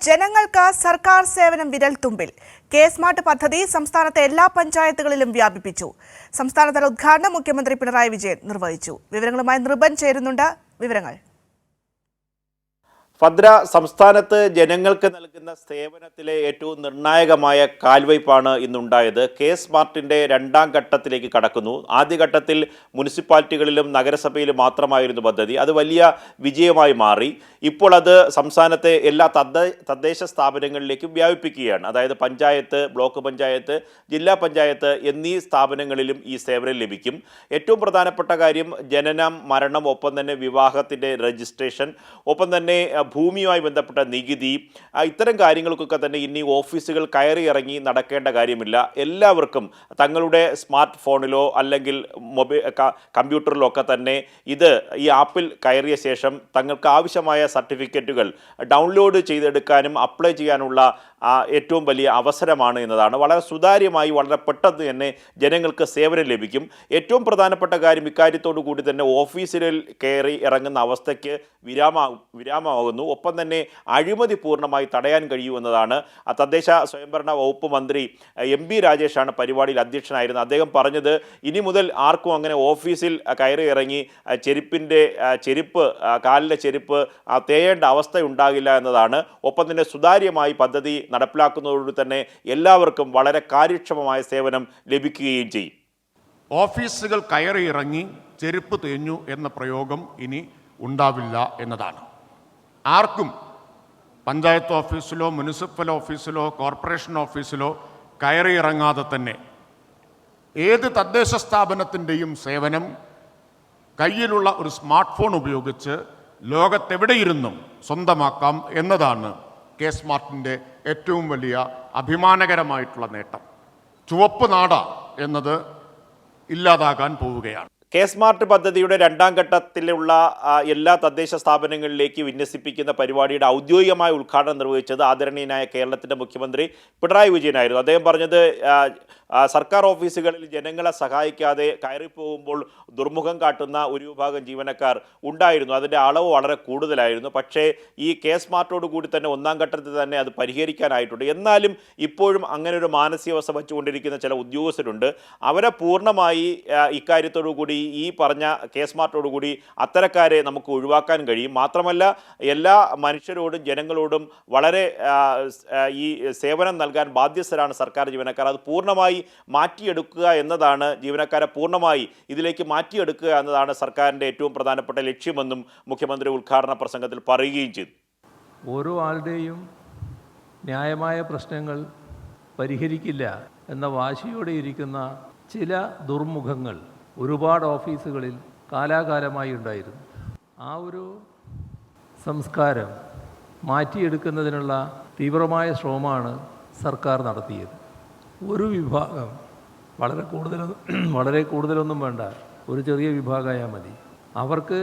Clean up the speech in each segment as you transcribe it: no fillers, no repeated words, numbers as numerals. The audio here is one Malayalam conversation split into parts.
ജനങ്ങൾക്ക് സർക്കാർ സേവനം വിരൽത്തുമ്പിൽ. കെ-സ്മാർട്ട് പദ്ധതി സംസ്ഥാനത്തെ എല്ലാ പഞ്ചായത്തുകളിലും വ്യാപിപ്പിച്ചു. സംസ്ഥാനതല ഉദ്ഘാടനം മുഖ്യമന്ത്രി പിണറായി വിജയൻ നിർവഹിച്ചു. വിവരങ്ങളുമായി നിർബൻ ചേരുന്നുണ്ട്. വിവരങ്ങൾ. ഭദ്ര, സംസ്ഥാനത്ത് ജനങ്ങൾക്ക് നൽകുന്ന സേവനത്തിലെ ഏറ്റവും നിർണായകമായ കാൽവയ്പാണ് ഇന്നുണ്ടായത്. കെ-സ്മാർട്ടിൻ്റെ രണ്ടാം ഘട്ടത്തിലേക്ക് കടക്കുന്നു. ആദ്യഘട്ടത്തിൽ മുനിസിപ്പാലിറ്റികളിലും നഗരസഭയിലും മാത്രമായിരുന്നു പദ്ധതി. അത് വലിയ വിജയമായി മാറി. ഇപ്പോൾ അത് സംസ്ഥാനത്തെ എല്ലാ തദ്ദേശ സ്ഥാപനങ്ങളിലേക്കും വ്യാപിപ്പിക്കുകയാണ്. അതായത് പഞ്ചായത്ത്, ബ്ലോക്ക് പഞ്ചായത്ത്, ജില്ലാ പഞ്ചായത്ത് എന്നീ സ്ഥാപനങ്ങളിലും ഈ സേവനം ലഭിക്കും. ഏറ്റവും പ്രധാനപ്പെട്ട കാര്യം ജനനം, മരണം, ഒപ്പം തന്നെ വിവാഹത്തിൻ്റെ രജിസ്ട്രേഷൻ, ഒപ്പം തന്നെ ഭൂമിയുമായി ബന്ധപ്പെട്ട നികുതി, ഇത്തരം കാര്യങ്ങൾക്കൊക്കെ തന്നെ ഇനി ഓഫീസുകൾ കയറി ഇറങ്ങി നടക്കേണ്ട കാര്യമില്ല. എല്ലാവർക്കും തങ്ങളുടെ സ്മാർട്ട് ഫോണിലോ അല്ലെങ്കിൽ കമ്പ്യൂട്ടറിലോ ഒക്കെ തന്നെ ഈ ആപ്പിൽ കയറിയ ശേഷം തങ്ങൾക്ക് ആവശ്യമായ സർട്ടിഫിക്കറ്റുകൾ ഡൗൺലോഡ് ചെയ്തെടുക്കാനും അപ്ലൈ ചെയ്യാനുള്ള ഏറ്റവും വലിയ അവസരമാണ് എന്നതാണ്. വളരെ സുതാര്യമായി വളരെ പെട്ടെന്ന് തന്നെ ജനങ്ങൾക്ക് സേവനം ലഭിക്കും. ഏറ്റവും കാര്യം ഇക്കാര്യത്തോടു കൂടി തന്നെ ഓഫീസുകളിൽ കയറി ഇറങ്ങുന്ന അവസ്ഥയ്ക്ക് വിരാമമാകുന്നു. ഒപ്പം തന്നെ അഴിമതി പൂർണ്ണമായി തടയാൻ കഴിയുമെന്നതാണ്. തദ്ദേശ സ്വയംഭരണ വകുപ്പ് മന്ത്രി എം.ബി. രാജേഷാണ് പരിപാടിയിൽ അധ്യക്ഷനായിരുന്നത്. അദ്ദേഹം പറഞ്ഞത് ഇനി മുതൽ ആർക്കും അങ്ങനെ ഓഫീസിൽ കയറി ഇറങ്ങി ചെരുപ്പ് കാലിലെ ചെരുപ്പ് തേയേണ്ട അവസ്ഥ ഉണ്ടാകില്ല എന്നതാണ്. ഒപ്പം തന്നെ സുതാര്യമായി പദ്ധതി നടപ്പിലാക്കുന്നതോടുകൂടി തന്നെ എല്ലാവർക്കും വളരെ കാര്യക്ഷമമായ സേവനം ലഭിക്കുകയും ചെയ്യും. ഓഫീസുകൾ കയറി ഇറങ്ങി ചെരുപ്പ് തേഞ്ഞു എന്ന പ്രയോഗം ഇനി ഉണ്ടാവില്ല എന്നതാണ്. ആർക്കും പഞ്ചായത്ത് ഓഫീസിലോ മുനിസിപ്പൽ ഓഫീസിലോ കോർപ്പറേഷൻ ഓഫീസിലോ കയറി ഇറങ്ങാതെ തന്നെ ഏത് തദ്ദേശ സ്ഥാപനത്തിൻ്റെയും സേവനം കയ്യിലുള്ള ഒരു സ്മാർട്ട് ഫോൺ ഉപയോഗിച്ച് ലോകത്തെവിടെയിരുന്നും സ്വന്തമാക്കാം എന്നതാണ് കെ-സ്മാർട്ടിൻ്റെ ഏറ്റവും വലിയ അഭിമാനകരമായിട്ടുള്ള നേട്ടം. ചുവപ്പ് നാട എന്നത് ഇല്ലാതാകാൻ പോവുകയാണ്. കെ-സ്മാർട്ട് പദ്ധതിയുടെ രണ്ടാം ഘട്ടത്തിലുള്ള എല്ലാ തദ്ദേശ സ്ഥാപനങ്ങളിലേക്ക് വിന്യസിപ്പിക്കുന്ന പരിപാടിയുടെ ഔദ്യോഗികമായ ഉദ്ഘാടനം നിർവഹിച്ചത് ആദരണീയനായ കേരളത്തിൻ്റെ മുഖ്യമന്ത്രി പിണറായി വിജയനായിരുന്നു. അദ്ദേഹം പറഞ്ഞത് സർക്കാർ ഓഫീസുകളിൽ ജനങ്ങളെ സഹായിക്കാതെ കയറിപ്പോകുമ്പോൾ ദുർമുഖം കാട്ടുന്ന ഒരു വിഭാഗം ജീവനക്കാർ ഉണ്ടായിരുന്നു. അതിൻ്റെ അളവ് വളരെ കൂടുതലായിരുന്നു. പക്ഷേ ഈ കെ-സ്മാർട്ടോട് കൂടി തന്നെ ഒന്നാം ഘട്ടത്തിൽ തന്നെ അത് പരിഹരിക്കാനായിട്ടുണ്ട്. എന്നാലും ഇപ്പോഴും അങ്ങനെ ഒരു മാനസികാവസ്ഥ വച്ചുകൊണ്ടിരിക്കുന്ന ചില ഉദ്യോഗസ്ഥരുണ്ട്. അവരെ പൂർണ്ണമായി ഇക്കാര്യത്തോടു കൂടി ഈ പറഞ്ഞ കെ-സ്മാർട്ടോടുകൂടി അത്തരക്കാരെ നമുക്ക് ഒഴിവാക്കാൻ കഴിയും. മാത്രമല്ല എല്ലാ മനുഷ്യരോടും ജനങ്ങളോടും വളരെ ഈ സേവനം നൽകാൻ ബാധ്യസ്ഥരാണ് സർക്കാർ ജീവനക്കാർ. അത് പൂർണ്ണമായി മാറ്റിയെടുക്കുക എന്നതാണ്, ജീവനക്കാരെ പൂർണ്ണമായി ഇതിലേക്ക് മാറ്റിയെടുക്കുക എന്നതാണ് സർക്കാരിൻ്റെ ഏറ്റവും പ്രധാനപ്പെട്ട ലക്ഷ്യമെന്നും മുഖ്യമന്ത്രി ഉദ്ഘാടന പ്രസംഗത്തിൽ പറയുകയും ചെയ്തു. ഓരോ ആളുടെയും ന്യായമായ പ്രശ്നങ്ങൾ പരിഹരിക്കില്ല എന്ന വാശിയോടെ ഇരിക്കുന്ന ചില ദുർമുഖങ്ങൾ ഒരുപാട് ഓഫീസുകളിൽ കാലാകാലമായി ഉണ്ടായിരുന്നു. ആ ഒരു സംസ്കാരം മാറ്റിയെടുക്കുന്നതിനുള്ള തീവ്രമായ ശ്രമമാണ് സർക്കാർ നടത്തിയത്. ഒരു വിഭാഗം വളരെ കൂടുതലൊന്നും വേണ്ട, ഒരു ചെറിയ വിഭാഗമായാൽ മതി. അവർക്ക്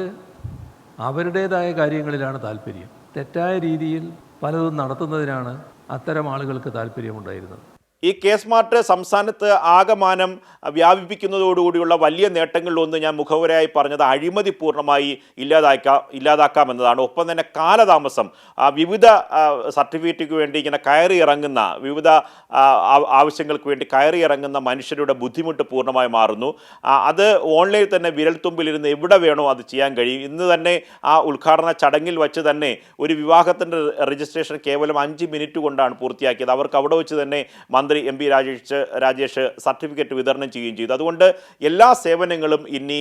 അവരുടേതായ കാര്യങ്ങളിലാണ് താല്പര്യം. തെറ്റായ രീതിയിൽ പലതും നടത്തുന്നതിനാണ് അത്തരം ആളുകൾക്ക് താല്പര്യമുണ്ടായിരുന്നത്. ഈ കെ-സ്മാർട്ട് സംസ്ഥാനത്ത് ആകമാനം വ്യാപിപ്പിക്കുന്നതോടുകൂടിയുള്ള വലിയ നേട്ടങ്ങളിലൊന്ന് ഞാൻ മുഖവുരയായി പറഞ്ഞത് അഴിമതി പൂർണ്ണമായി ഇല്ലാതാക്കാമെന്നതാണ്. ഒപ്പം തന്നെ കാലതാമസം, വിവിധ സർട്ടിഫിക്കറ്റിന് വേണ്ടി ഇങ്ങനെ കയറി ഇറങ്ങുന്ന, വിവിധ ആവശ്യങ്ങൾക്ക് വേണ്ടി കയറി ഇറങ്ങുന്ന മനുഷ്യരുടെ ബുദ്ധിമുട്ട് പൂർണ്ണമായി മാറുന്നു. അത് ഓൺലൈനിൽ തന്നെ വിരൽത്തുമ്പിലിരുന്ന് എവിടെ വേണോ അത് ചെയ്യാൻ കഴിയും. ഇന്ന് തന്നെ ആ ഉദ്ഘാടന ചടങ്ങിൽ വച്ച് തന്നെ ഒരു വിവാഹത്തിൻ്റെ രജിസ്ട്രേഷൻ കേവലം 5 മിനിറ്റ് കൊണ്ടാണ് പൂർത്തിയാക്കിയത്. അവർക്ക് അവിടെ വെച്ച് തന്നെ മന്ത്രി എം.ബി. രാജേഷ് സർട്ടിഫിക്കറ്റ് വിതരണം ചെയ്യുകയും ചെയ്തു. അതുകൊണ്ട് എല്ലാ സേവനങ്ങളും ഇനി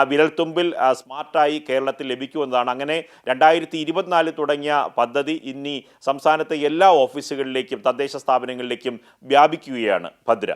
വിരൽത്തുമ്പിൽ സ്മാർട്ടായി കേരളത്തിൽ ലഭിക്കുമെന്നതാണ്. അങ്ങനെ 2024 തുടങ്ങിയ പദ്ധതി ഇനി സംസ്ഥാനത്തെ എല്ലാ ഓഫീസുകളിലേക്കും തദ്ദേശ സ്ഥാപനങ്ങളിലേക്കും വ്യാപിക്കുകയാണ്. ഭദ്ര.